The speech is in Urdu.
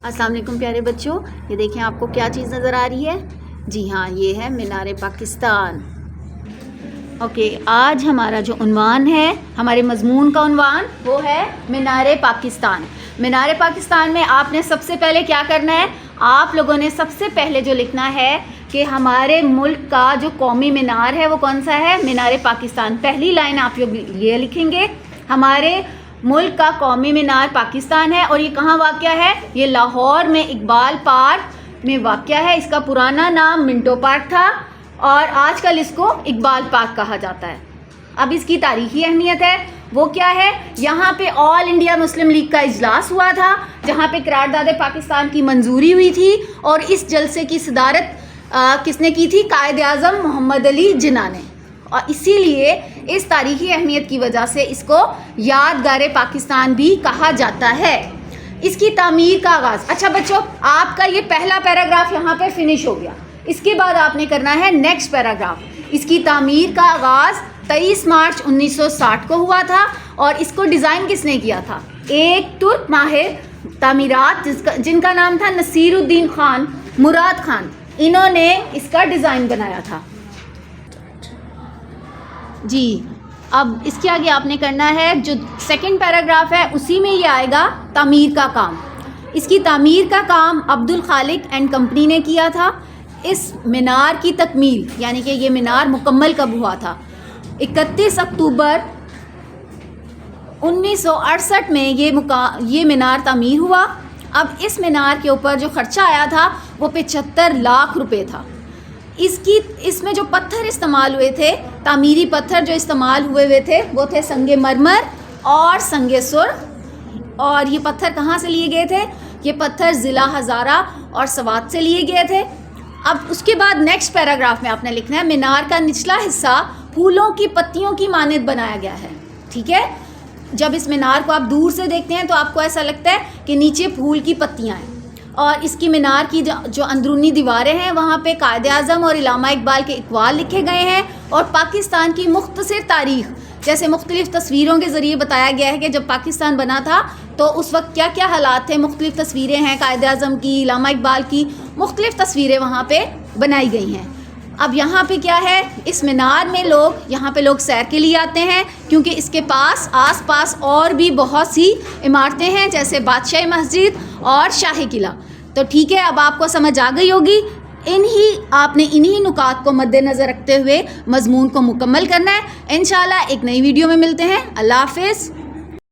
السلام علیکم پیارے بچوں، یہ دیکھیں آپ کو کیا چیز نظر آ رہی ہے؟ جی ہاں، یہ ہے مینار پاکستان۔ اوکے، آج ہمارا جو عنوان ہے، ہمارے مضمون کا عنوان وہ ہے مینار پاکستان۔ مینار پاکستان میں آپ نے سب سے پہلے کیا کرنا ہے؟ آپ لوگوں نے سب سے پہلے جو لکھنا ہے کہ ہمارے ملک کا جو قومی مینار ہے وہ کون سا ہے؟ مینار پاکستان۔ پہلی لائن آپ یہ لکھیں گے، ہمارے ملک کا قومی مینار پاکستان ہے، اور یہ کہاں واقع ہے؟ یہ لاہور میں اقبال پارک میں واقع ہے۔ اس کا پرانا نام منٹو پارک تھا اور آج کل اس کو اقبال پارک کہا جاتا ہے۔ اب اس کی تاریخی اہمیت ہے، وہ کیا ہے؟ یہاں پہ آل انڈیا مسلم لیگ کا اجلاس ہوا تھا، جہاں پہ قرارداد پاکستان کی منظوری ہوئی تھی، اور اس جلسے کی صدارت کس نے کی تھی؟ قائد اعظم محمد علی جناح نے۔ اور اسی لیے اس تاریخی اہمیت کی وجہ سے اس کو یادگار پاکستان بھی کہا جاتا ہے۔ اس کی تعمیر کا آغاز، اچھا بچوں، آپ کا یہ پہلا پیراگراف یہاں پہ فنش ہو گیا۔ اس کے بعد آپ نے کرنا ہے نیکسٹ پیراگراف۔ اس کی تعمیر کا آغاز 23 مارچ 1960 کو ہوا تھا، اور اس کو ڈیزائن کس نے کیا تھا؟ ایک ترک ماہر تعمیرات جن کا نام تھا نصیر الدین خان مراد خان، انہوں نے اس کا ڈیزائن بنایا تھا۔ جی، اب اس کے آگے آپ نے کرنا ہے، جو سیکنڈ پیراگراف ہے اسی میں یہ آئے گا تعمیر کا کام۔ اس کی تعمیر کا کام عبد الخالق اینڈ کمپنی نے کیا تھا۔ اس مینار کی تکمیل، یعنی کہ یہ مینار مکمل کب ہوا تھا؟ 31 اکتوبر 1968 میں یہ مینار تعمیر ہوا۔ اب اس مینار کے اوپر جو خرچہ آیا تھا وہ 75 لاکھ روپے تھا۔ اس میں جو پتھر استعمال ہوئے تھے، تعمیری پتھر جو استعمال ہوئے تھے وہ تھے سنگ مرمر اور سنگ سرخ۔ اور یہ پتھر کہاں سے لیے گئے تھے؟ یہ پتھر ضلع ہزارہ اور سوات سے لیے گئے تھے۔ اب اس کے بعد نیکسٹ پیراگراف میں آپ نے لکھنا ہے، مینار کا نچلا حصہ پھولوں کی پتیوں کی مانند بنایا گیا ہے۔ ٹھیک ہے، جب اس مینار کو آپ دور سے دیکھتے ہیں تو آپ کو ایسا لگتا ہے کہ نیچے پھول کی پتیاں ہیں، اور اس کی مینار کی جو اندرونی دیواریں ہیں وہاں پہ قائد اعظم اور علامہ اقبال کے اقوال لکھے گئے ہیں، اور پاکستان کی مختصر تاریخ، جیسے مختلف تصویروں کے ذریعے بتایا گیا ہے کہ جب پاکستان بنا تھا تو اس وقت کیا کیا حالات تھے۔ مختلف تصویریں ہیں قائد اعظم کی، علامہ اقبال کی، مختلف تصویریں وہاں پہ بنائی گئی ہیں۔ اب یہاں پہ کیا ہے؟ اس مینار میں یہاں پہ لوگ سیر کے لیے آتے ہیں، کیونکہ اس کے آس پاس اور بھی بہت سی عمارتیں ہیں، جیسے بادشاہی مسجد اور شاہی قلعہ۔ تو ٹھیک ہے، اب آپ کو سمجھ آ گئی ہوگی۔ آپ نے انہی نکات کو مد نظر رکھتے ہوئے مضمون کو مکمل کرنا ہے۔ انشاءاللہ ایک نئی ویڈیو میں ملتے ہیں۔ اللہ حافظ۔